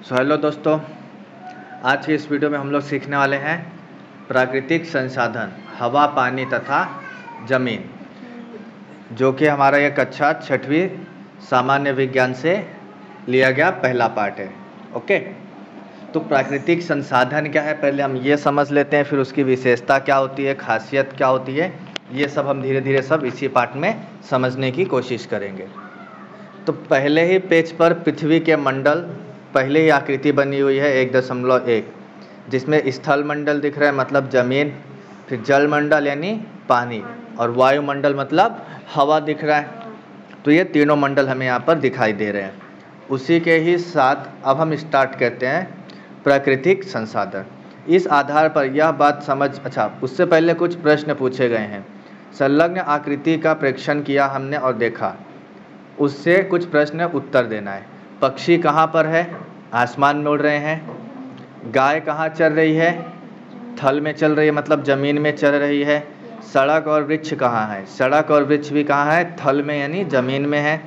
Hello दोस्तों, आज के इस वीडियो में हम लोग सीखने वाले हैं प्राकृतिक संसाधन हवा, पानी तथा जमीन, जो कि हमारा ये कक्षा 6वीं सामान्य विज्ञान से लिया गया पहला पार्ट है। ओके, तो प्राकृतिक संसाधन क्या है पहले हम ये समझ लेते हैं, फिर उसकी विशेषता क्या होती है, खासियत क्या होती है, ये सब हम धीरे धीरे सब इसी पार्ट में समझने की कोशिश करेंगे। तो पहले ही पेज पर पृथ्वी के मंडल पहले ही आकृति बनी हुई है 1.1, जिसमें स्थल मंडल दिख रहा है मतलब जमीन, फिर जल मंडल यानी पानी, और वायुमंडल मतलब हवा दिख रहा है। तो ये तीनों मंडल हमें यहाँ पर दिखाई दे रहे हैं। उसी के ही साथ अब हम स्टार्ट करते हैं प्राकृतिक संसाधन। इस आधार पर यह बात उससे पहले कुछ प्रश्न पूछे गए हैं। संलग्न आकृति का प्रेक्षण किया हमने और देखा, उससे कुछ प्रश्न उत्तर देना है। पक्षी कहाँ पर है? आसमान में उड़ रहे हैं। गाय कहाँ चल रही है? थल में चल रही है मतलब ज़मीन में चल रही है। सड़क और वृक्ष कहाँ है? सड़क और वृक्ष भी कहाँ है? थल में यानी ज़मीन में है।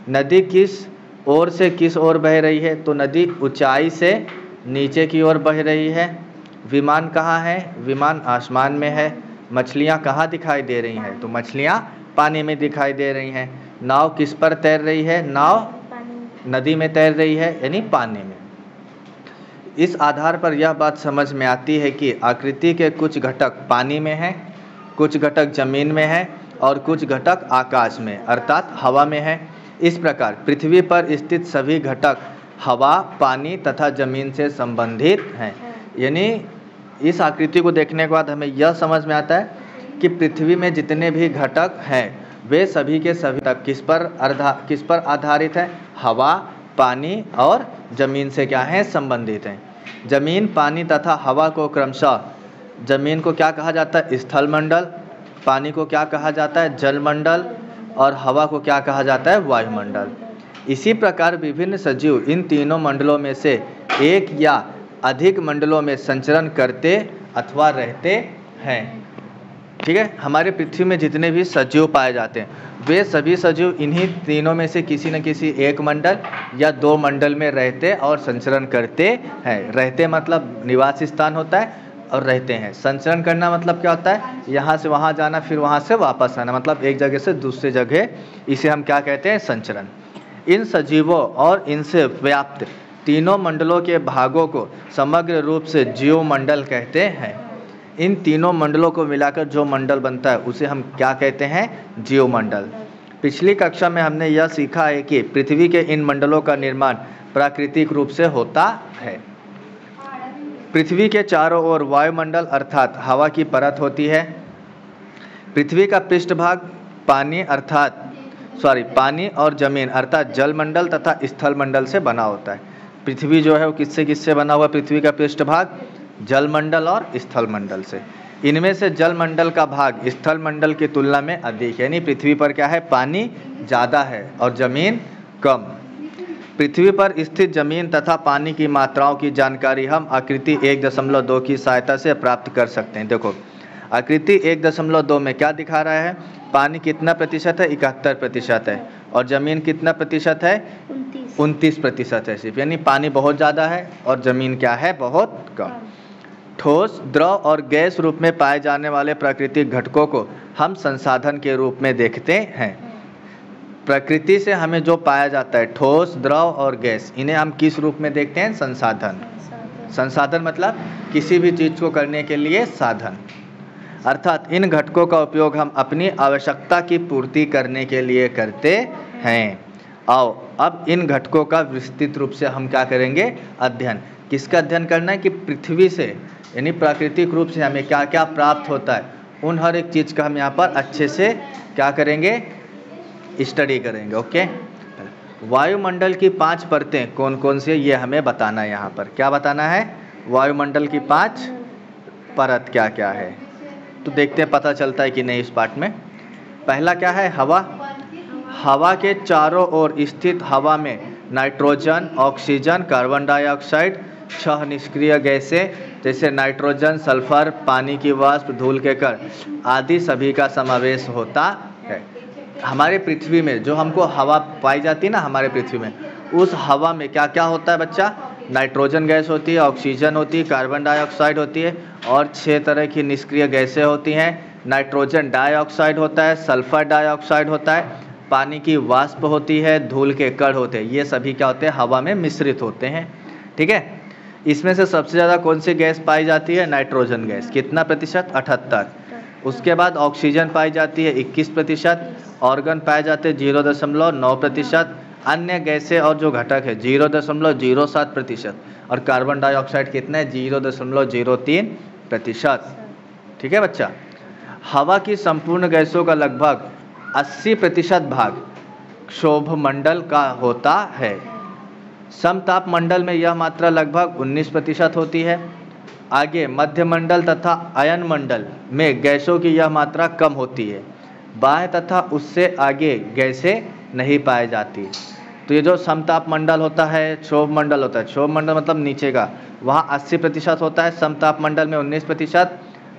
नदी किस ओर से किस ओर बह रही है? तो नदी ऊंचाई से नीचे की ओर बह रही है। विमान कहाँ है? विमान आसमान में है। मछलियाँ कहाँ दिखाई दे रही हैं? तो मछलियाँ पानी में दिखाई दे रही हैं। नाव किस पर तैर रही है? नाव नदी में तैर रही है यानी पानी में। इस आधार पर यह बात समझ में आती है कि आकृति के कुछ घटक पानी में हैं, कुछ घटक जमीन में हैं और कुछ घटक आकाश में अर्थात हवा में है। इस प्रकार पृथ्वी पर स्थित सभी घटक हवा, पानी तथा जमीन से संबंधित हैं। यानी इस आकृति को देखने के बाद हमें यह समझ में आता है कि पृथ्वी में जितने भी घटक हैं वे सभी के सभी तक किस पर आधारित है? हवा, पानी और जमीन से क्या है? संबंधित हैं। जमीन, पानी तथा हवा को क्रमशः जमीन को क्या कहा जाता है? स्थल मंडल, पानी को क्या कहा जाता है? जल मंडल, और हवा को क्या कहा जाता है? वायुमंडल। इसी प्रकार विभिन्न सजीव इन तीनों मंडलों में से एक या अधिक मंडलों में संचरण करते अथवा रहते हैं। ठीक है, हमारे पृथ्वी में जितने भी सजीव पाए जाते हैं वे सभी सजीव इन्हीं तीनों में से किसी न किसी एक मंडल या दो मंडल में रहते और संचरण करते हैं। रहते मतलब निवास स्थान होता है, और रहते हैं संचरण करना मतलब क्या होता है? यहाँ से वहाँ जाना, फिर वहाँ से वापस आना, मतलब एक जगह से दूसरी जगह। इसे हम क्या कहते हैं? संचरण। इन सजीवों और इनसे व्याप्त तीनों मंडलों के भागों को समग्र रूप से जीव मंडल कहते हैं। इन तीनों मंडलों को मिलाकर जो मंडल बनता है उसे हम क्या कहते हैं? जीव मंडल। पिछली कक्षा में हमने यह सीखा है कि पृथ्वी के इन मंडलों का निर्माण प्राकृतिक रूप से होता है। पृथ्वी के चारों ओर वायुमंडल अर्थात हवा की परत होती है। पृथ्वी का पृष्ठभाग पानी और जमीन अर्थात जल मंडल तथा स्थल मंडल से बना होता है। पृथ्वी जो है वो किससे बना हुआ? पृथ्वी का पृष्ठभाग जल मंडल और स्थल मंडल से। इनमें से जल मंडल का भाग स्थल मंडल की तुलना में अधिक, यानी पृथ्वी पर क्या है? पानी ज़्यादा है और जमीन कम। पृथ्वी पर स्थित जमीन तथा पानी की मात्राओं की जानकारी हम आकृति 1.2 की सहायता से प्राप्त कर सकते हैं। देखो, आकृति 1.2 में क्या दिखा रहा है? पानी कितना प्रतिशत है? 71% है। और जमीन कितना प्रतिशत है? 29% है सिर्फ, यानी पानी बहुत ज़्यादा है और ज़मीन क्या है? बहुत कम। ठोस, द्रव और गैस रूप में पाए जाने वाले प्राकृतिक घटकों को हम संसाधन के रूप में देखते हैं। प्रकृति से हमें जो पाया जाता है ठोस, द्रव और गैस, इन्हें हम किस रूप में देखते हैं? संसाधन। संसाधन मतलब किसी भी चीज़ को करने के लिए साधन। अर्थात इन घटकों का उपयोग हम अपनी आवश्यकता की पूर्ति करने के लिए करते हैं। आओ अब इन घटकों का विस्तृत रूप से हम क्या करेंगे? अध्ययन। किसका अध्ययन करना है? कि पृथ्वी से यानी प्राकृतिक रूप से हमें क्या क्या प्राप्त होता है, उन हर एक चीज़ का हम यहाँ पर अच्छे से क्या करेंगे? स्टडी करेंगे। ओके, वायुमंडल की 5 परतें कौन कौन सी है ये हमें बताना है। यहाँ पर क्या बताना है? वायुमंडल की 5 परत क्या क्या है, तो देखते हैं पता चलता है कि नहीं इस पार्ट में। पहला क्या है? हवा। हवा के चारों ओर स्थित हवा में नाइट्रोजन, ऑक्सीजन, कार्बन डाइऑक्साइड, 6 निष्क्रिय गैसें जैसे नाइट्रोजन, सल्फर, पानी की वाष्प, धूल के कण आदि सभी का समावेश होता है। हमारे पृथ्वी में जो हमको हवा पाई जाती है ना, हमारे पृथ्वी में उस हवा में क्या क्या होता है बच्चा? नाइट्रोजन गैस होती है, ऑक्सीजन होती है, कार्बन डाइऑक्साइड होती है और 6 तरह की निष्क्रिय गैसें होती हैं। नाइट्रोजन डाइऑक्साइड होता है, सल्फर डाइऑक्साइड होता है, पानी की वाष्प होती है, धूल के कण होते हैं। ये सभी क्या होते हैं? हवा में मिश्रित होते हैं। ठीक है, इसमें से सबसे ज़्यादा कौन सी गैस पाई जाती है? Nitrogen gas. कितना प्रतिशत? 78। उसके बाद ऑक्सीजन पाई जाती है 21%, ऑर्गन पाए जाते हैं 0.9%, अन्य गैसें और जो घटक है 0.07%, और कार्बन डाइऑक्साइड कितना है? 0.03%। ठीक है बच्चा। हवा की संपूर्ण गैसों का लगभग 80% भाग क्षोभमंडल का होता है। समतापमंडल में यह मात्रा लगभग 19% होती है। आगे मध्यमंडल तथा अयनमंडल में गैसों की यह मात्रा कम होती है। बाह्य तथा उससे आगे गैसें नहीं पाई जाती। तो ये जो समतापमंडल होता है, क्षोभमंडल होता है, क्षोभमंडल मतलब नीचे का, वहाँ 80% होता है, समतापमंडल में 19%,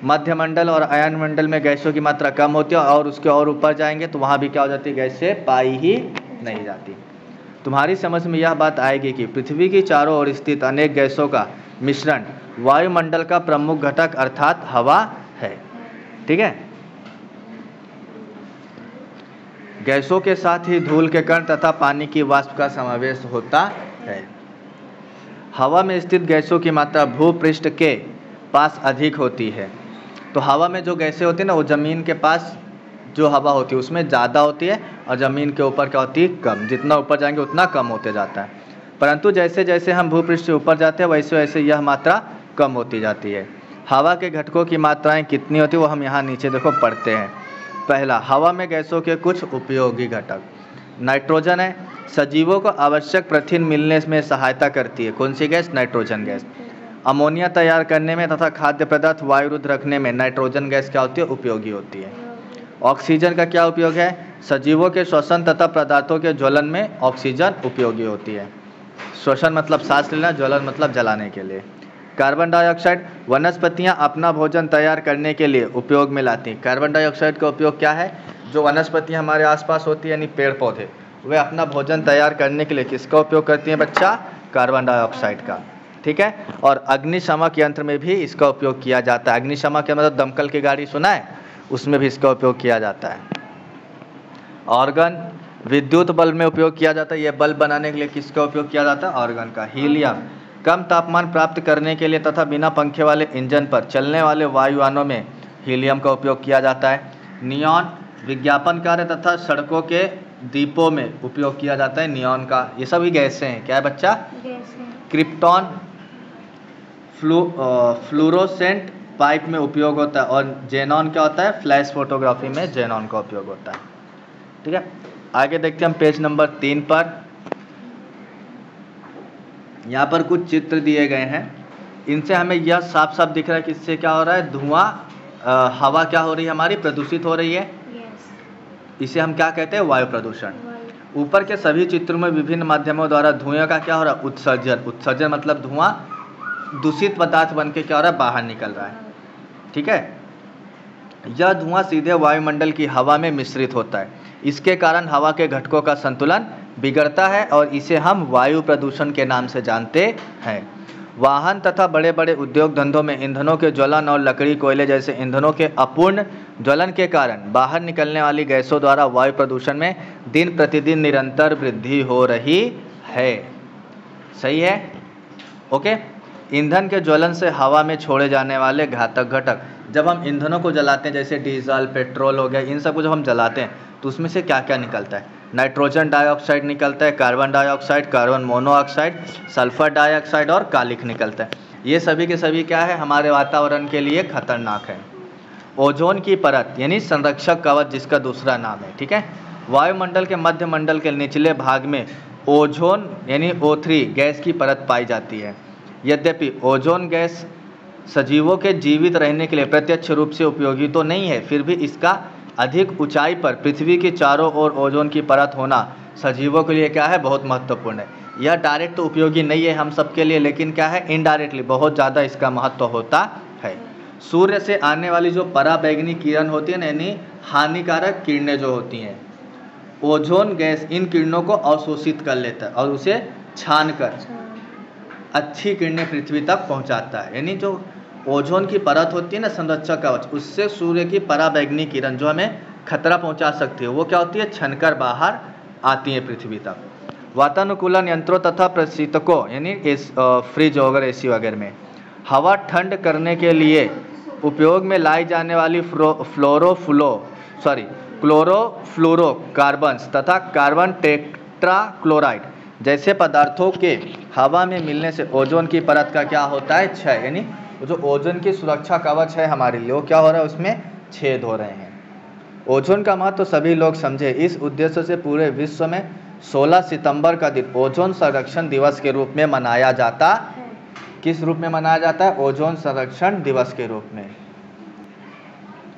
मध्यमंडल और अयनमंडल में गैसों की मात्रा कम होती है, और उसके और ऊपर जाएंगे तो वहाँ भी क्या हो जाती है? गैसें पाई ही नहीं जाती। तुम्हारी समझ में यह बात आएगी कि पृथ्वी की चारों ओर स्थित अनेक गैसों का मिश्रण वायुमंडल का प्रमुख घटक अर्थात हवा है। ठीक है, गैसों के साथ ही धूल के कण तथा पानी की वाष्प का समावेश होता है। हवा में स्थित गैसों की मात्रा भूपृष्ठ के पास अधिक होती है। तो हवा में जो गैसें होती है ना, वो ज़मीन के पास जो हवा होती है उसमें ज़्यादा होती है, और ज़मीन के ऊपर क्या होती है? कम। जितना ऊपर जाएंगे उतना कम होते जाता है। परंतु जैसे जैसे हम भूपृष्ठ से ऊपर जाते हैं वैसे वैसे यह मात्रा कम होती जाती है। हवा के घटकों की मात्राएं कितनी होती है वो हम यहाँ नीचे देखो पढ़ते हैं। पहला, हवा में गैसों के कुछ उपयोगी घटक। नाइट्रोजन है, सजीवों को आवश्यक प्रथिन मिलने में सहायता करती है। कौन सी गैस? Nitrogen gas. अमोनिया तैयार करने में तथा खाद्य पदार्थ वायुरुद्ध रखने में नाइट्रोजन गैस क्या होती है? उपयोगी होती है। ऑक्सीजन का क्या उपयोग है? सजीवों के श्वसन तथा पदार्थों के ज्वलन में ऑक्सीजन उपयोगी होती है। श्वसन मतलब सांस लेना, ज्वलन मतलब जलाने के लिए। कार्बन डाइऑक्साइड, वनस्पतियां अपना भोजन तैयार करने के लिए उपयोग में लाती हैं। कार्बन डाइऑक्साइड का उपयोग क्या है? जो वनस्पतियां हमारे आसपास होती है यानी पेड़ पौधे, वे अपना भोजन तैयार करने के लिए किसका उपयोग करती हैं बच्चा? कार्बन डाइऑक्साइड का। ठीक है, और अग्निशामक यंत्र में भी इसका उपयोग किया जाता है। अग्निशामक के मतलब दमकल की गाड़ी सुना है, उसमें भी इसका उपयोग किया जाता है। ऑर्गन, विद्युत बल्ब में उपयोग किया जाता है। यह बल्ब बनाने के लिए किसका उपयोग किया जाता है? ऑर्गन का। हीलियम, कम तापमान प्राप्त करने के लिए तथा बिना पंखे वाले इंजन पर चलने वाले वायुयानों में हीलियम का उपयोग किया जाता है। नियॉन, विज्ञापन कार्य तथा सड़कों के दीपों में उपयोग किया जाता है नियॉन का। ये सभी गैसें हैं। क्या है बच्चा? क्रिप्टॉन, फ्लूरोसेंट पाइप में उपयोग होता है। और जेनॉन क्या होता है? फ्लैश फोटोग्राफी में जेनॉन का उपयोग होता है। ठीक है, आगे देखते हैं हम पेज नंबर 3 पर। यहाँ पर कुछ चित्र दिए गए हैं, इनसे हमें यह साफ साफ दिख रहा है कि इससे क्या हो रहा है? धुआं, हवा क्या हो रही है? हमारी प्रदूषित हो रही है। इसे हम क्या कहते हैं? वायु प्रदूषण। ऊपर के सभी चित्रों में विभिन्न माध्यमों द्वारा धुएं का क्या हो रहा है? उत्सर्जन। उत्सर्जन मतलब धुआं दूषित पदार्थ बन के क्या हो रहा है? बाहर निकल रहा है। ठीक है, यह धुआं सीधे वायुमंडल की हवा में मिश्रित होता है। इसके कारण हवा के घटकों का संतुलन बिगड़ता है और इसे हम वायु प्रदूषण के नाम से जानते हैं। वाहन तथा बड़े बड़े उद्योग धंधों में ईंधनों के ज्वलन और लकड़ी कोयले जैसे ईंधनों के अपूर्ण ज्वलन के कारण बाहर निकलने वाली गैसों द्वारा वायु प्रदूषण में दिन प्रतिदिन निरंतर वृद्धि हो रही है। सही है? ओके। ईंधन के ज्वलन से हवा में छोड़े जाने वाले घातक घटक, जब हम ईंधनों को जलाते हैं जैसे डीजल, पेट्रोल हो गया, इन सब को जब हम जलाते हैं तो उसमें से क्या क्या निकलता है? नाइट्रोजन डाइऑक्साइड निकलता है, carbon dioxide, carbon monoxide, sulphur dioxide और कालिख निकलता है। ये सभी के सभी क्या है? हमारे वातावरण के लिए खतरनाक है। ओजोन की परत यानी संरक्षक कवच जिसका दूसरा नाम है। ठीक है, वायुमंडल के मध्य मंडल के निचले भाग में ओजोन यानी O3 गैस की परत पाई जाती है। यद्यपि ओजोन गैस सजीवों के जीवित रहने के लिए प्रत्यक्ष रूप से उपयोगी तो नहीं है, फिर भी इसका अधिक ऊंचाई पर पृथ्वी के चारों ओर ओजोन की परत होना सजीवों के लिए क्या है? बहुत महत्वपूर्ण है। यह डायरेक्ट तो उपयोगी नहीं है हम सब के लिए, लेकिन क्या है? इनडायरेक्टली बहुत ज़्यादा इसका महत्व होता है। सूर्य से आने वाली जो पराबैंगनी किरण होती है ना, यानी हानिकारक किरणें जो होती हैं, ओजोन गैस इन किरणों को अवशोषित कर लेता है और उसे छान कर अच्छी किरणें पृथ्वी तक पहुंचाता है। यानी जो ओजोन की परत होती है ना, संरक्षक कवच, उससे सूर्य की पराबैंगनी किरण जो हमें खतरा पहुंचा सकती है, वो क्या होती है, छनकर बाहर आती है पृथ्वी तक। वातानुकूलन यंत्रों तथा प्रशीतकों यानी फ्रिज वगैरह, एसी वगैरह में हवा ठंड करने के लिए उपयोग में लाई जाने वाली क्लोरोफ्लोरोकार्बन्स तथा कार्बन टेट्राक्लोराइड जैसे पदार्थों के हवा में मिलने से ओजोन की परत का क्या होता है, क्षय। यानी जो ओजोन की सुरक्षा कवच है हमारे लिए, वो क्या हो रहा है, उसमें छेद हो रहे हैं। ओजोन का महत्व तो सभी लोग समझे। इस उद्देश्य से पूरे विश्व में 16 सितंबर का दिन ओजोन संरक्षण दिवस के रूप में मनाया जाता। किस रूप में मनाया जाता है, ओजोन संरक्षण दिवस के रूप में।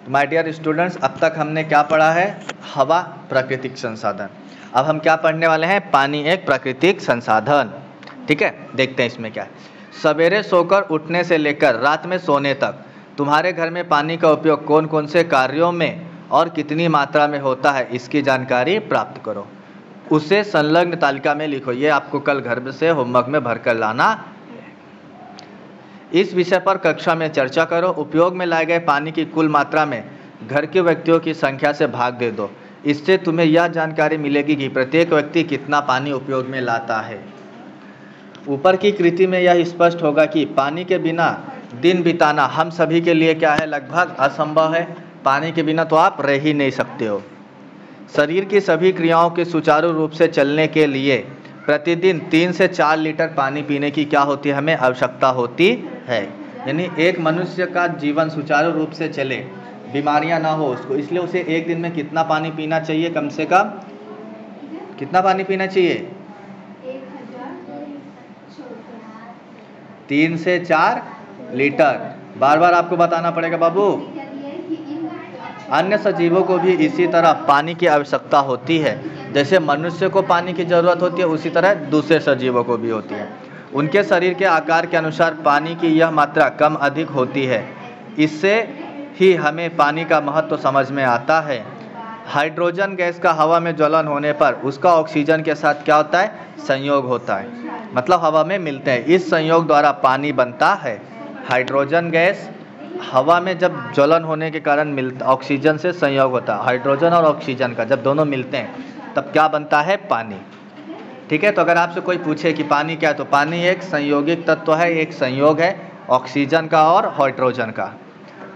माय डियर स्टूडेंट्स, अब तक हमने क्या पढ़ा है, हवा प्राकृतिक संसाधन। अब हम क्या पढ़ने वाले हैं, पानी एक प्राकृतिक संसाधन। ठीक है, देखते हैं इसमें क्या है। सवेरे सोकर उठने से लेकर रात में सोने तक तुम्हारे घर में पानी का उपयोग कौन कौन से कार्यों में और कितनी मात्रा में होता है, इसकी जानकारी प्राप्त करो। उसे संलग्न तालिका में लिखो। ये आपको कल घर से होमवर्क में भरकर लाना। इस विषय पर कक्षा में चर्चा करो। उपयोग में लाए गए पानी की कुल मात्रा में घर के व्यक्तियों की संख्या से भाग दे दो। इससे तुम्हें यह जानकारी मिलेगी कि प्रत्येक व्यक्ति कितना पानी उपयोग में लाता है। ऊपर की कृति में यह स्पष्ट होगा कि पानी के बिना दिन बिताना हम सभी के लिए क्या है, लगभग असंभव है। पानी के बिना तो आप रह ही नहीं सकते हो। शरीर की सभी क्रियाओं के सुचारू रूप से चलने के लिए प्रतिदिन 3 से 4 लीटर पानी पीने की क्या होती है, हमें आवश्यकता होती है। यानी एक मनुष्य का जीवन सुचारू रूप से चले, बीमारियां ना हो उसको, इसलिए उसे एक दिन में कितना पानी पीना चाहिए, कम से कम कितना पानी पीना चाहिए, 3 से 4 लीटर। बार बार आपको बताना पड़ेगा बाबू। अन्य सजीवों को भी इसी तरह पानी की आवश्यकता होती है। जैसे मनुष्य को पानी की जरूरत होती है, उसी तरह दूसरे सजीवों को भी होती है। उनके शरीर के आकार के अनुसार पानी की यह मात्रा कम अधिक होती है। इससे ही हमें पानी का महत्व समझ में आता है। हाइड्रोजन गैस का हवा में ज्वलन होने पर उसका ऑक्सीजन के साथ क्या होता है, संयोग होता है, मतलब हवा में मिलते हैं। इस संयोग द्वारा पानी बनता है। हाइड्रोजन गैस हवा में जब ज्वलन होने के कारण मिलता, ऑक्सीजन से संयोग होता है। हाइड्रोजन और ऑक्सीजन का जब दोनों मिलते हैं तब क्या बनता है, पानी। ठीक है, तो अगर आपसे कोई पूछे कि पानी क्या है, तो पानी एक संयोगिक तत्व है, एक संयोग है ऑक्सीजन का और हाइड्रोजन का।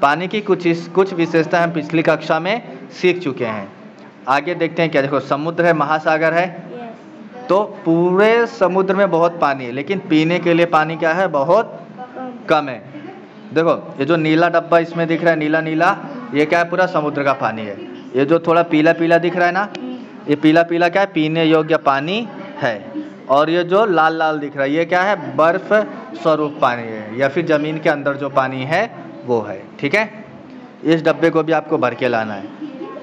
पानी की कुछ विशेषता हम पिछली कक्षा में सीख चुके हैं। आगे देखते हैं क्या। देखो, समुद्र है, महासागर है, तो पूरे समुद्र में बहुत पानी है, लेकिन पीने के लिए पानी क्या है, बहुत कम है। देखो, ये जो नीला डब्बा इसमें दिख रहा है, नीला नीला, ये क्या है, पूरा समुद्र का पानी है। ये जो थोड़ा पीला पीला दिख रहा है ना, ये पीला पीला क्या है, पीने योग्य पानी है। और ये जो लाल लाल दिख रहा है, ये क्या है, बर्फ स्वरूप पानी है, या फिर जमीन के अंदर जो पानी है वो है। ठीक है, इस डब्बे को भी आपको भर के लाना है।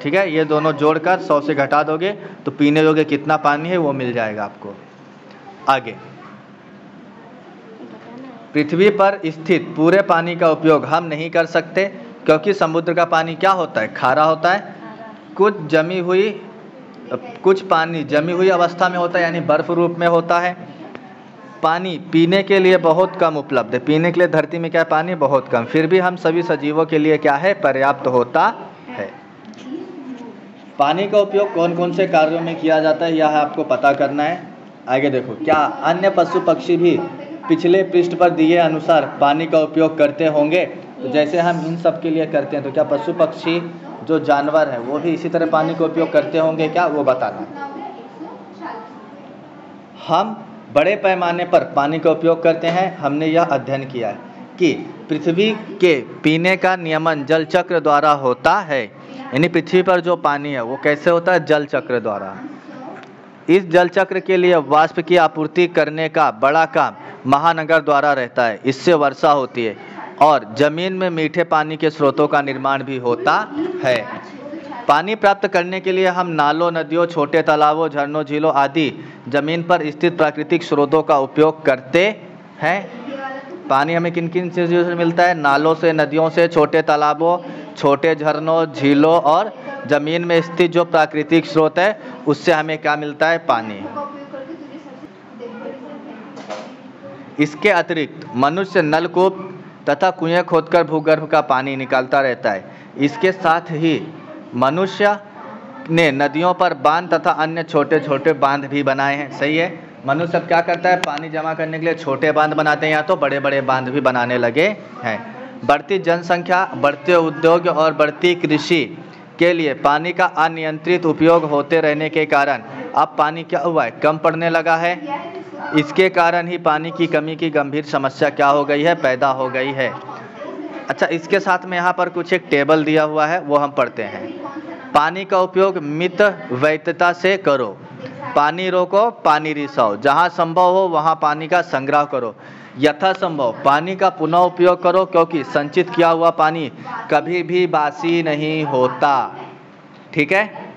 ठीक है, ये दोनों जोड़कर 100 से घटा दोगे तो पीने योग्य कितना पानी है वो मिल जाएगा आपको। आगे, पृथ्वी पर स्थित पूरे पानी का उपयोग हम नहीं कर सकते, क्योंकि समुद्र का पानी क्या होता है, खारा होता है। कुछ पानी जमी हुई अवस्था में होता है, यानी बर्फ रूप में होता है। पानी पीने के लिए बहुत कम उपलब्ध है। पीने के लिए धरती में क्या है, पानी बहुत कम, फिर भी हम सभी सजीवों के लिए क्या है, पर्याप्त होता है। पानी का उपयोग कौन कौन से कार्यों में किया जाता है, यह आपको पता करना है। आगे देखो, क्या अन्य पशु पक्षी भी पिछले पृष्ठ पर दिए अनुसार पानी का उपयोग करते होंगे? तो जैसे हम इन सब के लिए करते हैं, तो क्या पशु पक्षी जो जानवर हैं वो भी इसी तरह पानी का उपयोग करते होंगे क्या, वो बताना। हम बड़े पैमाने पर पानी का उपयोग करते हैं। हमने यह अध्ययन किया है कि पृथ्वी के पीने का नियमन जल चक्र द्वारा होता है। यानी पृथ्वी पर जो पानी है वो कैसे होता है, जल चक्र द्वारा। इस जल चक्र के लिए वाष्प की आपूर्ति करने का बड़ा काम महानगर द्वारा रहता है। इससे वर्षा होती है और जमीन में मीठे पानी के स्रोतों का निर्माण भी होता है। पानी प्राप्त करने के लिए हम नालों, नदियों, छोटे तालाबों, झरनों, झीलों आदि जमीन पर स्थित प्राकृतिक स्रोतों का उपयोग करते हैं। पानी हमें किन किन चीज़ों से मिलता है, नालों से, नदियों से, छोटे तालाबों, छोटे झरनों, झीलों और जमीन में स्थित जो प्राकृतिक स्रोत है उससे हमें क्या मिलता है, पानी। इसके अतिरिक्त मनुष्य नलकूप तथा कुएं खोदकर भूगर्भ का पानी निकालता रहता है। इसके साथ ही मनुष्य ने नदियों पर बांध तथा अन्य छोटे छोटे बांध भी बनाए हैं। सही है, मनुष्य अब क्या करता है, पानी जमा करने के लिए छोटे बांध बनाते हैं या तो बड़े बड़े बांध भी बनाने लगे हैं। बढ़ती जनसंख्या, बढ़ते उद्योग और बढ़ती कृषि के लिए पानी का अनियंत्रित उपयोग होते रहने के कारण अब पानी क्या हुआ है, कम पड़ने लगा है। इसके कारण ही पानी की कमी की गंभीर समस्या क्या हो गई है, पैदा हो गई है। अच्छा, इसके साथ में यहाँ पर कुछ एक टेबल दिया हुआ है, वो हम पढ़ते हैं। पानी का उपयोग मित वैधता से करो, पानी रोको पानी रिसाओ, जहाँ संभव हो वहाँ पानी का संग्रह करो, यथासंभव पानी का पुनः उपयोग करो, क्योंकि संचित किया हुआ पानी कभी भी बासी नहीं होता। ठीक है,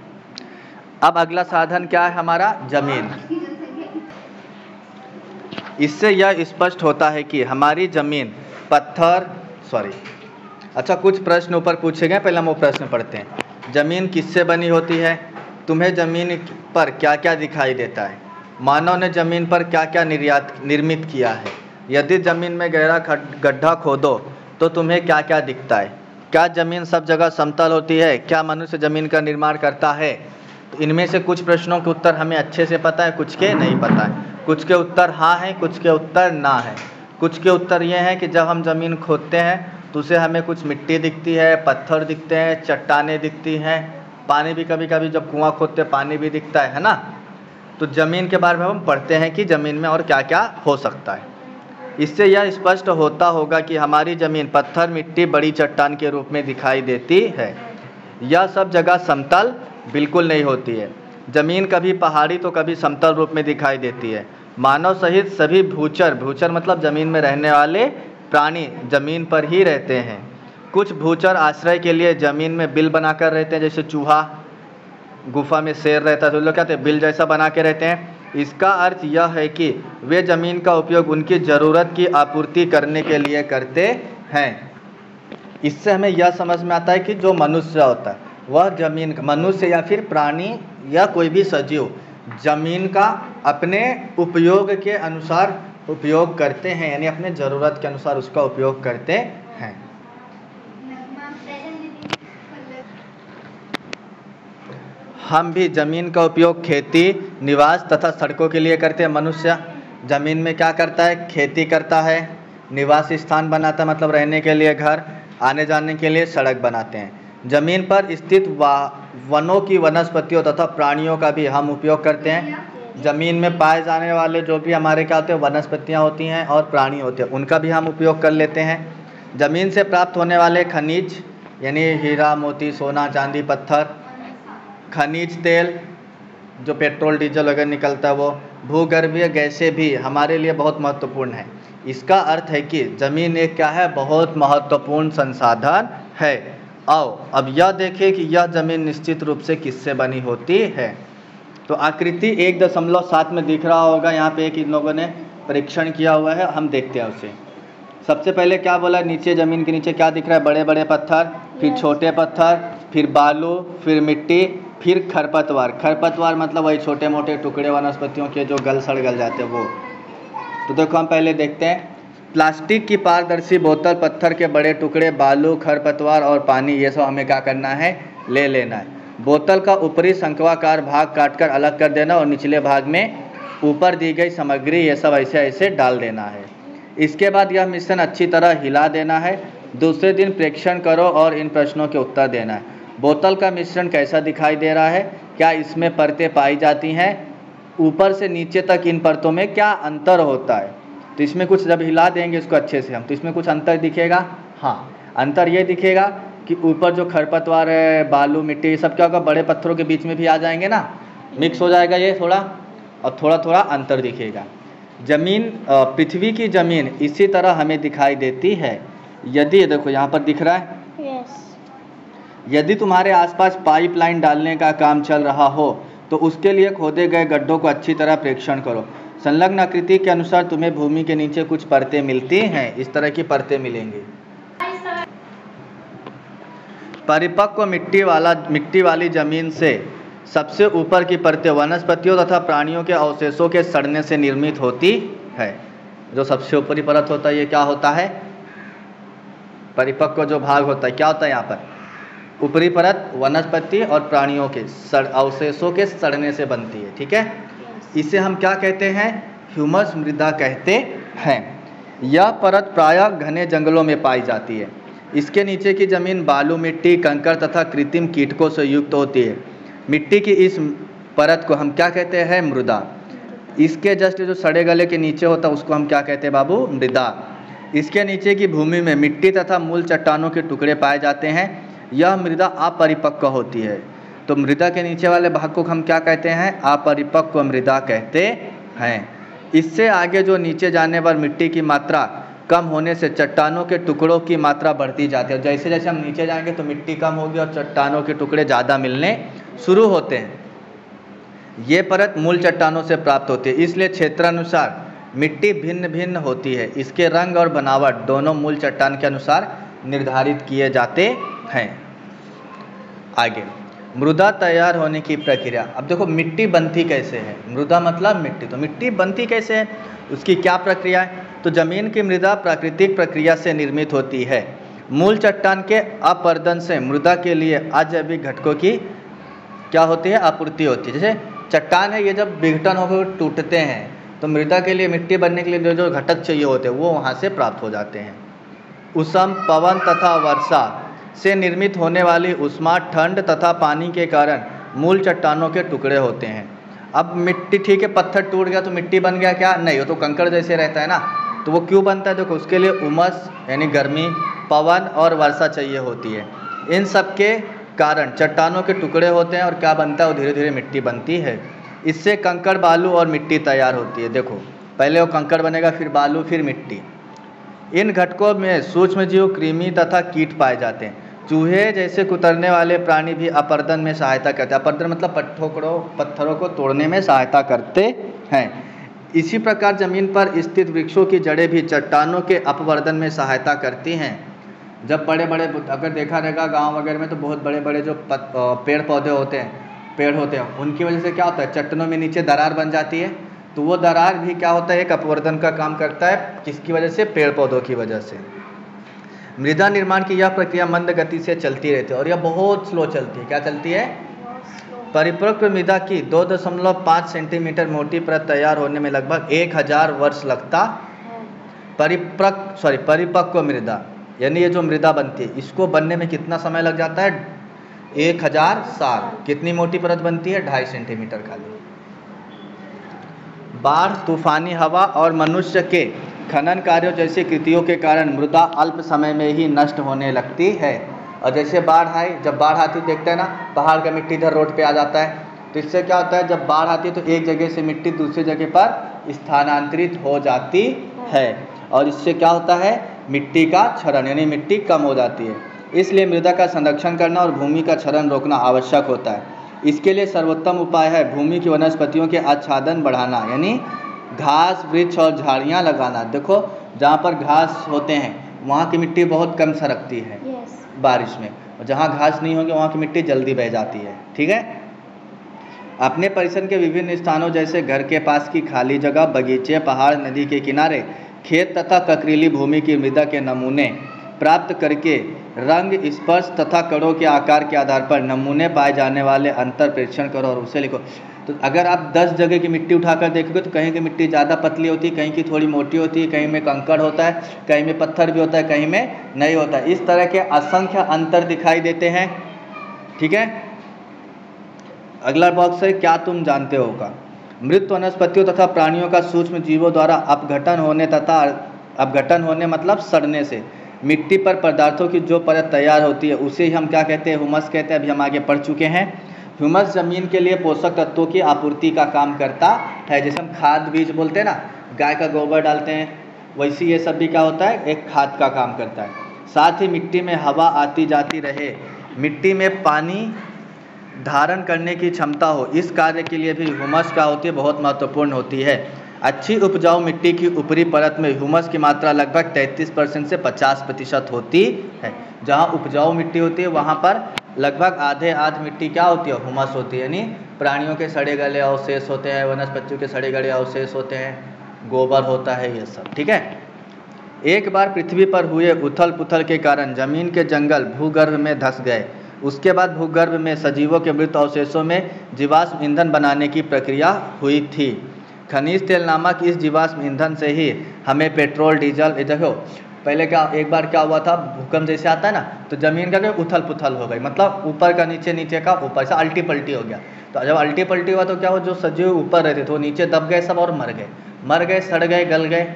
अब अगला साधन क्या है हमारा, जमीन। इससे यह स्पष्ट होता है कि हमारी जमीन अच्छा, कुछ प्रश्न ऊपर पूछे गए, पहले हम वो प्रश्न पढ़ते हैं। जमीन किससे बनी होती है? तुम्हें जमीन पर क्या क्या दिखाई देता है? मानव ने जमीन पर क्या क्या निर्मित किया है? यदि जमीन में गहरा गड्ढा खोदो तो तुम्हें क्या क्या दिखता है? क्या जमीन सब जगह समतल होती है? क्या मनुष्य जमीन का निर्माण करता है? तो इनमें से कुछ प्रश्नों के उत्तर हमें अच्छे से पता है, कुछ के नहीं पता है। कुछ के उत्तर हाँ है, कुछ के उत्तर ना है। कुछ के उत्तर ये हैं कि जब हम ज़मीन खोदते हैं तो उसे हमें कुछ मिट्टी दिखती है, पत्थर दिखते हैं, चट्टानें दिखती हैं, पानी भी कभी कभी जब कुआं खोदते पानी भी दिखता है ना। तो ज़मीन के बारे में हम पढ़ते हैं कि ज़मीन में और क्या क्या हो सकता है। इससे यह स्पष्ट होता होगा कि हमारी ज़मीन पत्थर, मिट्टी, बड़ी चट्टान के रूप में दिखाई देती है। यह सब जगह समतल बिल्कुल नहीं होती है। ज़मीन कभी पहाड़ी तो कभी समतल रूप में दिखाई देती है। मानव सहित सभी भूचर मतलब ज़मीन में रहने वाले प्राणी ज़मीन पर ही रहते हैं। कुछ भूचर आश्रय के लिए ज़मीन में बिल बनाकर रहते हैं, जैसे चूहा, गुफा में शेर रहता है तो लोग क्या कहते हैं, बिल जैसा बना के रहते हैं। इसका अर्थ यह है कि वे ज़मीन का उपयोग उनकी ज़रूरत की आपूर्ति करने के लिए करते हैं। इससे हमें यह समझ में आता है कि जो मनुष्य होता है वह ज़मीन, मनुष्य या फिर प्राणी या कोई भी सजीव ज़मीन का अपने उपयोग के अनुसार उपयोग करते हैं, यानी अपने ज़रूरत के अनुसार उसका उपयोग करते हैं। हम भी ज़मीन का उपयोग खेती, निवास तथा सड़कों के लिए करते हैं। मनुष्य ज़मीन में क्या करता है, खेती करता है, निवास स्थान बनाता है मतलब रहने के लिए घर, आने जाने के लिए सड़क बनाते हैं। ज़मीन पर स्थित वनों की वनस्पतियों तथा प्राणियों का भी हम उपयोग करते हैं। ज़मीन में पाए जाने वाले जो भी हमारे क्या होते हैं, वनस्पतियाँ होती हैं और प्राणी होते हैं, उनका भी हम उपयोग कर लेते हैं। ज़मीन से प्राप्त होने वाले खनिज यानी हीरा, मोती, सोना, चांदी, पत्थर, खनिज तेल जो पेट्रोल डीजल वगैरह निकलता है वो, भूगर्भीय गैसें भी हमारे लिए बहुत महत्वपूर्ण है। इसका अर्थ है कि ज़मीन एक क्या है, बहुत महत्वपूर्ण संसाधन है। आओ अब यह देखें कि यह ज़मीन निश्चित रूप से किससे बनी होती है। तो आकृति 1.7 में दिख रहा होगा, यहाँ पे एक इन लोगों ने परीक्षण किया हुआ है, हम देखते हैं उसे। सबसे पहले क्या बोला, नीचे ज़मीन के नीचे क्या दिख रहा है, बड़े बड़े पत्थर, फिर छोटे पत्थर, फिर बालू, फिर मिट्टी, फिर खरपतवार। खरपतवार मतलब वही छोटे मोटे टुकड़े वनस्पतियों के जो गल जाते हैं वो। तो देखो हम पहले देखते हैं, प्लास्टिक की पारदर्शी बोतल, पत्थर के बड़े टुकड़े, बालू, खरपतवार और पानी, ये सब हमें क्या करना है, ले लेना है। बोतल का ऊपरी शंक्वाकार भाग काटकर अलग कर देना और निचले भाग में ऊपर दी गई सामग्री ये सब ऐसे ऐसे डाल देना है। इसके बाद यह मिश्रण अच्छी तरह हिला देना है। दूसरे दिन प्रेक्षण करो और इन प्रश्नों के उत्तर देना है। बोतल का मिश्रण कैसा दिखाई दे रहा है, क्या इसमें परतें पाई जाती हैं, ऊपर से नीचे तक इन परतों में क्या अंतर होता है। तो इसमें कुछ जब हिला देंगे इसको अच्छे से हम, तो इसमें कुछ अंतर दिखेगा। हाँ, अंतर ये दिखेगा कि ऊपर जो खरपतवार है, बालू, मिट्टी, ये सब क्या होगा, बड़े पत्थरों के बीच में भी आ जाएंगे ना, मिक्स हो जाएगा ये थोड़ा, और थोड़ा थोड़ा अंतर दिखेगा। ज़मीन, पृथ्वी की ज़मीन इसी तरह हमें दिखाई देती है। यदि देखो यहाँ पर दिख रहा है, यदि तुम्हारे आसपास पाइपलाइन डालने का काम चल रहा हो तो उसके लिए खोदे गए गड्ढों को अच्छी तरह प्रेक्षण करो। संलग्न आकृति के अनुसार तुम्हें भूमि के नीचे कुछ परतें मिलती हैं, इस तरह की परतें मिलेंगी। परिपक्व मिट्टी वाली जमीन से सबसे ऊपर की परतें वनस्पतियों तथा प्राणियों के अवशेषों के सड़ने से निर्मित होती है। जो सबसे ऊपरी परत होता है ये क्या होता है, परिपक्व जो भाग होता है क्या होता है यहाँ पर, ऊपरी परत वनस्पति और प्राणियों के अवशेषों के सड़ने से बनती है, ठीक है। इसे हम क्या कहते हैं, ह्यूमस मृदा कहते हैं। यह परत प्रायः घने जंगलों में पाई जाती है। इसके नीचे की जमीन बालू, मिट्टी, कंकड़ तथा कृत्रिम कीटकों से युक्त होती है। मिट्टी की इस परत को हम क्या कहते हैं, मृदा। इसके जस्ट जो सड़े गले के नीचे होता है उसको हम क्या कहते हैं बाबू, मृदा। इसके नीचे की भूमि में मिट्टी तथा मूल चट्टानों के टुकड़े पाए जाते हैं। यह मृदा अपरिपक्व होती है। तो मृदा के नीचे वाले भाग को हम क्या कहते हैं, अपरिपक्व मृदा कहते हैं। इससे आगे जो नीचे जाने पर मिट्टी की मात्रा कम होने से चट्टानों के टुकड़ों की मात्रा बढ़ती जाती है। जैसे जैसे हम नीचे जाएंगे तो मिट्टी कम होगी और चट्टानों के टुकड़े ज़्यादा मिलने शुरू होते हैं। ये परत मूल चट्टानों से प्राप्त होती है, इसलिए क्षेत्रानुसार मिट्टी भिन्न भिन्न होती है। इसके रंग और बनावट दोनों मूल चट्टान के अनुसार निर्धारित किए जाते हैं। आगे मृदा तैयार होने की प्रक्रिया। अब देखो मिट्टी बनती कैसे है, मृदा मतलब मिट्टी, तो मिट्टी बनती कैसे है, उसकी क्या प्रक्रिया है। तो जमीन की मृदा प्राकृतिक प्रक्रिया से निर्मित होती है। मूल चट्टान के अपरदन से मृदा के लिए अजैविक घटकों की क्या होती है, आपूर्ति होती है। जैसे चट्टान है, ये जब विघटन होकर टूटते हैं तो मृदा के लिए, मिट्टी बनने के लिए जो घटक चाहिए होते हैं वो वहाँ से प्राप्त हो जाते हैं। उष्ण पवन तथा वर्षा से निर्मित होने वाली उष्मा, ठंड तथा पानी के कारण मूल चट्टानों के टुकड़े होते हैं। अब मिट्टी, ठीक है, पत्थर टूट गया तो मिट्टी बन गया क्या, नहीं, वो तो कंकड़ जैसे रहता है ना। तो वो क्यों बनता है, देखो उसके लिए उमस यानी गर्मी, पवन और वर्षा चाहिए होती है। इन सब के कारण चट्टानों के टुकड़े होते हैं और क्या बनता है, वो धीरे धीरे मिट्टी बनती है। इससे कंकड़, बालू और मिट्टी तैयार होती है। देखो पहले वो कंकड़ बनेगा, फिर बालू, फिर मिट्टी। इन घटकों में सूक्ष्म जीव, कृमि तथा कीट पाए जाते हैं। चूहे जैसे कुतरने वाले प्राणी भी अपरदन में सहायता करते हैं। अपरदन मतलब पत्थरों को तोड़ने में सहायता करते हैं। इसी प्रकार जमीन पर स्थित वृक्षों की जड़ें भी चट्टानों के अपवर्धन में सहायता करती हैं। जब बड़े बड़े, अगर देखा रहेगा गांव वगैरह में तो बहुत बड़े बड़े जो पेड़ पौधे होते हैं, पेड़ होते हैं, उनकी वजह से क्या होता है, चट्टानों में नीचे दरार बन जाती है। तो वो दरार भी क्या होता है, एक अपवर्धन का काम करता है। किसकी वजह से, पेड़ पौधों की वजह से। मृदा निर्माण की यह प्रक्रिया मंद गति से चलती रहती है और यह बहुत स्लो चलती है। क्या चलती है, परिपक्व मृदा की 2.5 सेंटीमीटर मोटी परत तैयार होने में लगभग 1000 वर्ष लगता। परिपक्व मृदा यानी ये जो मृदा बनती है, इसको बनने में कितना समय लग जाता है, 1000 साल। कितनी मोटी परत बनती है, 2.5 सेंटीमीटर खाली। बाढ़, तूफानी हवा और मनुष्य के खनन कार्यों जैसी कृतियों के कारण मृदा अल्प समय में ही नष्ट होने लगती है। और जैसे बाढ़ आई, जब बाढ़ आती देखते हैं ना, पहाड़ का मिट्टी इधर रोड पे आ जाता है। तो इससे क्या होता है, जब बाढ़ आती है तो एक जगह से मिट्टी दूसरी जगह पर स्थानांतरित हो जाती है और इससे क्या होता है, मिट्टी का क्षरण यानी मिट्टी कम हो जाती है। इसलिए मृदा का संरक्षण करना और भूमि का क्षरण रोकना आवश्यक होता है। इसके लिए सर्वोत्तम उपाय है भूमि की वनस्पतियों के आच्छादन बढ़ाना, यानी घास, वृक्ष और झाड़ियाँ लगाना। देखो जहाँ पर घास होते हैं वहाँ की मिट्टी बहुत कम सरकती है बारिश में, और जहाँ घास नहीं होगी वहाँ की मिट्टी जल्दी बह जाती है, ठीक है। अपने परिसर के विभिन्न स्थानों जैसे घर के पास की खाली जगह, बगीचे, पहाड़, नदी के किनारे, खेत तथा ककरीली भूमि की मृदा के नमूने प्राप्त करके रंग, स्पर्श तथा कणों के आकार के आधार पर नमूने पाए जाने वाले अंतर परीक्षण करो और उसे लिखो। तो अगर आप 10 जगह की मिट्टी उठाकर देखोगे तो कहीं की मिट्टी ज़्यादा पतली होती है, कहीं की थोड़ी मोटी होती है, कहीं में कंकड़ होता है, कहीं में पत्थर भी होता है, कहीं में नहीं होता है। इस तरह के असंख्य अंतर दिखाई देते हैं, ठीक है। अगला बॉक्स है, क्या तुम जानते हो का। मृत वनस्पतियों तथा प्राणियों का सूक्ष्म जीवों द्वारा अपघटन होने तथा अपघटन होने मतलब सड़ने से मिट्टी पर पदार्थों की जो परत तैयार होती है उसे ही हम क्या कहते हैं, ह्यूमस कहते हैं। अभी हम आगे पढ़ चुके हैं। ह्यूमस जमीन के लिए पोषक तत्वों की आपूर्ति का काम करता है। जैसे हम खाद बीज बोलते हैं ना, गाय का गोबर डालते हैं, वैसे ये सब भी क्या होता है, एक खाद का काम करता है। साथ ही मिट्टी में हवा आती जाती रहे, मिट्टी में पानी धारण करने की क्षमता हो, इस कार्य के लिए भी ह्यूमस क्या होती है, बहुत महत्वपूर्ण होती है। अच्छी उपजाऊ मिट्टी की ऊपरी परत में ह्यूमस की मात्रा लगभग 33% से 50% होती है। जहाँ उपजाऊ मिट्टी होती है वहाँ पर लगभग आध मिट्टी क्या होती है, ह्यूमस होती है। यानी प्राणियों के सड़े गले अवशेष होते हैं, वनस्पतियों के सड़े गले अवशेष होते हैं, गोबर होता है, ये सब। ठीक है। एक बार पृथ्वी पर हुए उथल पुथल के कारण जमीन के जंगल भूगर्भ में धंस गए। उसके बाद भूगर्भ में सजीवों के मृत अवशेषों में जीवाश्म ईंधन बनाने की प्रक्रिया हुई थी। खनिज तेल नामक इस जीवाश्म ईंधन से ही हमें पेट्रोल, डीजल, देखो पहले क्या, एक बार क्या हुआ था, भूकंप जैसे आता है ना, तो ज़मीन का क्या उथल पुथल हो गई, मतलब ऊपर का नीचे, नीचे का ऊपर, से अल्टी पल्टी हो गया। तो जब अल्टी पल्टी हुआ तो क्या हुआ, जो सजीव ऊपर रहते थे वो नीचे दब गए सब और मर गए, सड़ गए, गल गए,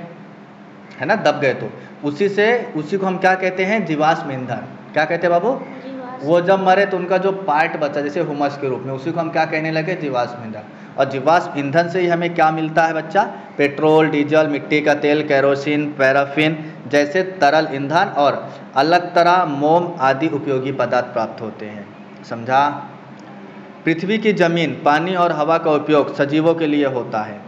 है ना, दब गए। तो उसी को हम क्या कहते हैं, जीवाश्म ईंधन। क्या कहते हैं बाबू? वो जब मरे तो उनका जो पार्ट बचा जैसे हुमस के रूप में, उसी को हम क्या कहने लगे, जीवाश्म ईंधन। और जीवाश्म ईंधन से ही हमें क्या मिलता है बच्चा? पेट्रोल, डीजल, मिट्टी का तेल, केरोसिन, पैराफिन जैसे तरल ईंधन और अलग तरह मोम आदि उपयोगी पदार्थ प्राप्त होते हैं। समझा? पृथ्वी की जमीन, पानी और हवा का उपयोग सजीवों के लिए होता है।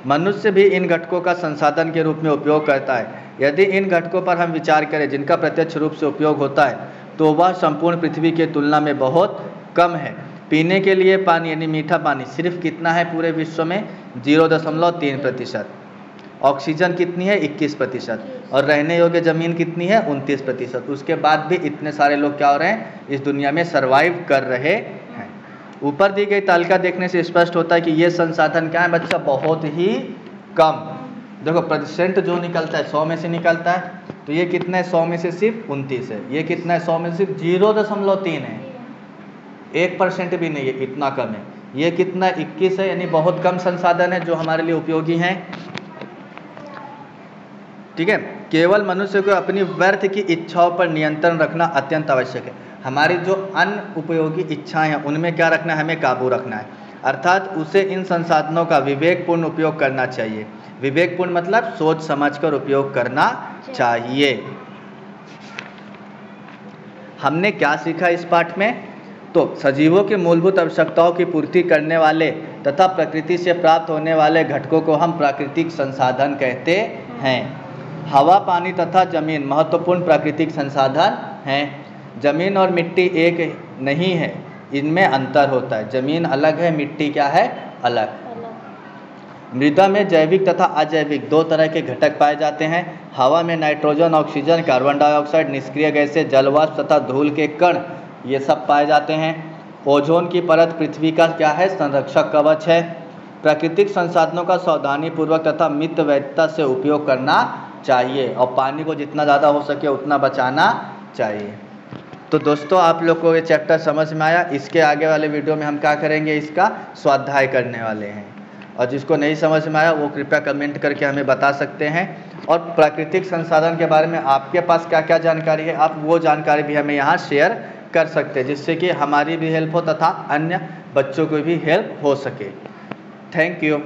मनुष्य भी इन घटकों का संसाधन के रूप में उपयोग करता है। यदि इन घटकों पर हम विचार करें जिनका प्रत्यक्ष रूप से उपयोग होता है तो वह संपूर्ण पृथ्वी की तुलना में बहुत कम है। पीने के लिए पानी यानी मीठा पानी सिर्फ कितना है पूरे विश्व में? 0.3%। ऑक्सीजन कितनी है? 21%। और रहने योग्य ज़मीन कितनी है? 29%। उसके बाद भी इतने सारे लोग क्या हो रहे हैं, इस दुनिया में सर्वाइव कर रहे हैं। ऊपर दी गई तालिका देखने से स्पष्ट होता है कि ये संसाधन क्या है बच्चा? बहुत ही कम। देखो परसेंट जो निकलता है 100 में से निकलता है, तो ये कितना है 100 में से? सिर्फ 29 है। ये कितना है 100 में से? सिर्फ 0.3 है, 1% भी नहीं है, इतना कम है। ये कितना? 21 है, यानी बहुत कम संसाधन है जो हमारे लिए उपयोगी हैं। ठीक है। केवल मनुष्य को अपनी व्यर्थ की इच्छाओं पर नियंत्रण रखना अत्यंत आवश्यक है। हमारी जो अन उपयोगी इच्छाएं हैं उनमें क्या रखना है? हमें काबू रखना है। अर्थात उसे इन संसाधनों का विवेकपूर्ण उपयोग करना चाहिए। विवेकपूर्ण मतलब सोच समझकर उपयोग करना चाहिए। हमने क्या सीखा इस पाठ में? तो सजीवों की मूलभूत आवश्यकताओं की पूर्ति करने वाले तथा प्रकृति से प्राप्त होने वाले घटकों को हम प्राकृतिक संसाधन कहते हैं। हवा, पानी तथा जमीन महत्वपूर्ण प्राकृतिक संसाधन हैं। जमीन और मिट्टी एक नहीं है, इनमें अंतर होता है। जमीन अलग है, मिट्टी क्या है? अलग। मृदा में जैविक तथा अजैविक दो तरह के घटक पाए जाते हैं। हवा में नाइट्रोजन, ऑक्सीजन, कार्बन डाइऑक्साइड, निष्क्रिय गैसें, जलवाष्प तथा धूल के कण, ये सब पाए जाते हैं। ओजोन की परत पृथ्वी का क्या है? संरक्षक कवच है। प्राकृतिक संसाधनों का सावधानीपूर्वक तथा मितव्ययिता से उपयोग करना चाहिए और पानी को जितना ज़्यादा हो सके उतना बचाना चाहिए। तो दोस्तों आप लोग को ये चैप्टर समझ में आया? इसके आगे वाले वीडियो में हम क्या करेंगे? इसका स्वाध्याय करने वाले हैं। और जिसको नहीं समझ में आया वो कृपया कमेंट करके हमें बता सकते हैं। और प्राकृतिक संसाधन के बारे में आपके पास क्या क्या जानकारी है, आप वो जानकारी भी हमें यहाँ शेयर कर सकते हैं, जिससे कि हमारी भी हेल्प हो तथा अन्य बच्चों को भी हेल्प हो सके। Thank you.